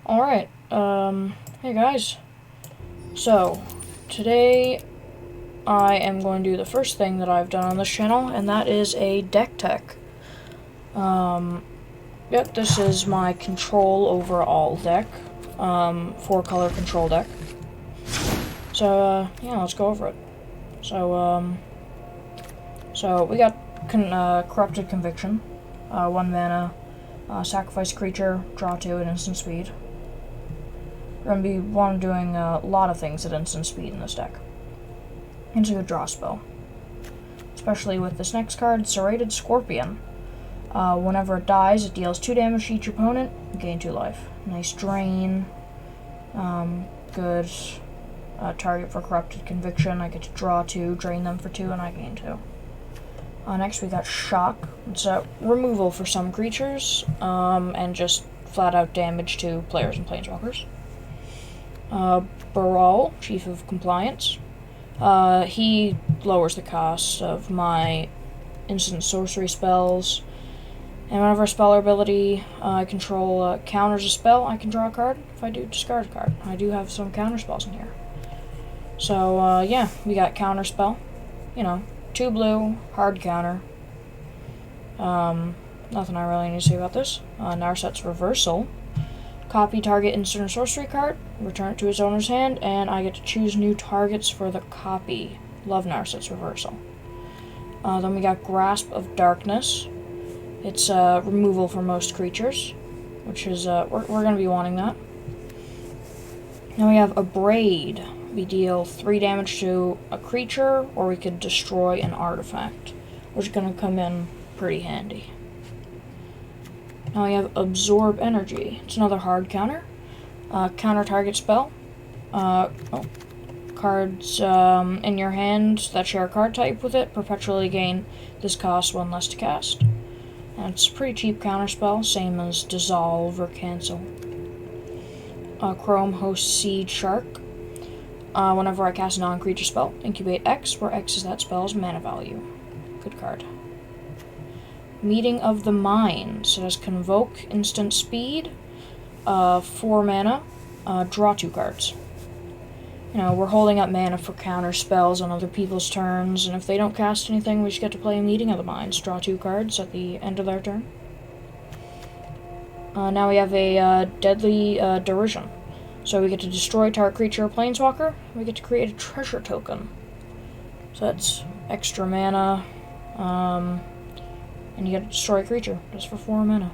Alright, hey guys. So, today I am going to do the first thing that I've done on this channel, and that is a deck tech. Yep, this is my control overall deck, 4-color control deck. So, yeah, let's go over it. So we got Corrupted Conviction, 1 mana, sacrifice creature, draw 2 at instant speed. We're going to be doing a lot of things at instant speed in this deck. It's a good draw spell. Especially with this next card, Serrated Scorpion. Whenever it dies, it deals 2 damage to each opponent, gain 2 life. Nice drain. Good target for Corrupted Conviction. I get to draw 2, drain them for 2, and I gain 2. Next we got Shock. It's a removal for some creatures, and just flat out damage to players and planeswalkers. Baral, Chief of Compliance. He lowers the cost of my instant sorcery spells, and whenever a spell or ability I control counters a spell, I can draw a card. If I do, discard a card. I do have some counter spells in here. So, yeah, we got counter spell. 2 blue, hard counter. Nothing I really need to say about this. Narset's Reversal. Copy target instant or sorcery card, return it to its owner's hand, and I get to choose new targets for the copy. Love Narset's Reversal. Then we got Grasp of Darkness. It's removal for most creatures, which is, we're going to be wanting that. Now we have Abrade. We deal 3 damage to a creature, or we could destroy an artifact, which is going to come in pretty handy. Now we have Absorb Energy. It's another hard counter. Counter target spell. Cards in your hand that share a card type with it perpetually gain this cost 1 less to cast. And it's a pretty cheap counter spell, same as Dissolve or Cancel. Chrome Host Seed Shark. Whenever I cast a non-creature spell, Incubate X, where X is that spell's mana value. Good card. Meeting of the Minds. It has Convoke, instant speed, 4 mana, draw 2 cards. We're holding up mana for counter spells on other people's turns, and if they don't cast anything, we just get to play a Meeting of the Minds. Draw 2 cards at the end of their turn. Now we have a Deadly Derision. So we get to destroy target creature or planeswalker. We get to create a treasure token. So that's extra mana, and you get to destroy a creature, just for 4 mana.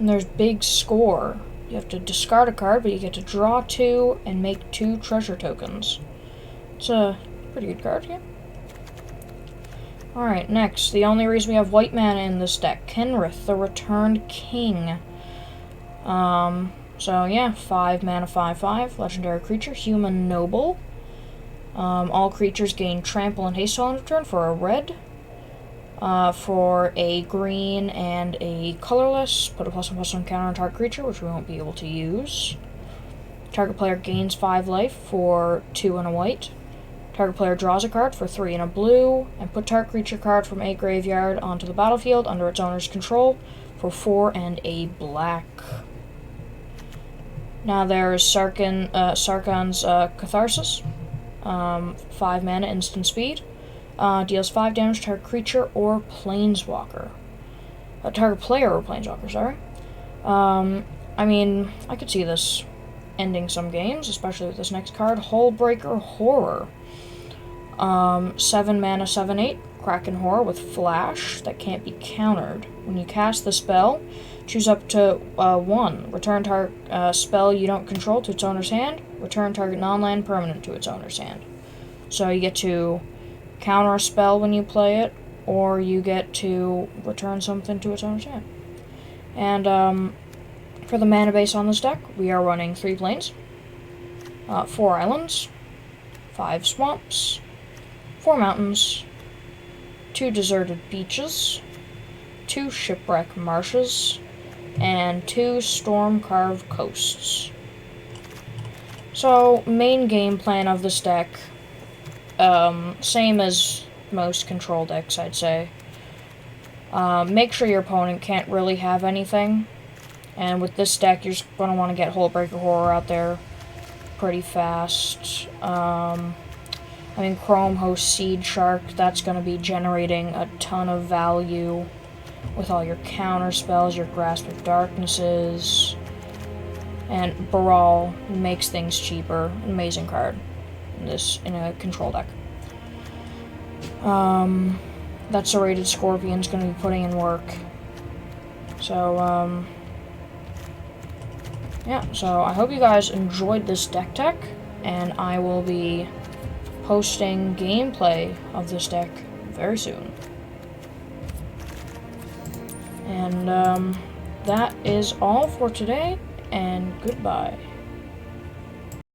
And there's Big Score. You have to discard a card, but you get to draw 2 and make 2 treasure tokens. It's a pretty good card, yeah. Alright, next, the only reason we have white mana in this deck, Kenrith, the Returned King. So yeah, 5 mana, 5/5, legendary creature, Human Noble. All creatures gain trample and haste on return for a red. For a green and a colorless, put a +1/+1 counter on target creature, which we won't be able to use. Target player gains 5 life for 2 and a white. Target player draws a card for 3 and a blue, and put target creature card from a graveyard onto the battlefield under its owner's control for 4 and a black. Now there's Sarkhan's Catharsis. 5 mana, instant speed. Deals 5 damage to target creature or planeswalker. Target player or planeswalker, sorry. I mean, I could see this ending some games, especially with this next card, Hullbreaker Horror. 7 mana, 7/8, Kraken Horror with Flash that can't be countered. When you cast the spell, choose up to 1. Return target spell you don't control to its owner's hand. Return target non-land permanent to its owner's hand. So you get to counter a spell when you play it, or you get to return something to its owner's hand. And for the mana base on this deck, we are running 3 plains, 4 islands, 5 swamps, 4 mountains, 2 deserted beaches, 2 shipwreck marshes, and 2 storm-carved coasts. So, main game plan of this deck, same as most control decks, I'd say. Make sure your opponent can't really have anything. And with this deck, you're just going to want to get Hullbreaker Horror out there pretty fast. I mean, Chrome Host Seed Shark, that's going to be generating a ton of value with all your counter spells, your Grasp of Darknesses. And Baral makes things cheaper. An amazing card in a control deck. That Serrated Scorpion's going to be putting in work. So, yeah, so I hope you guys enjoyed this deck tech, and I will be posting gameplay of this deck very soon. And, that is all for today, and goodbye.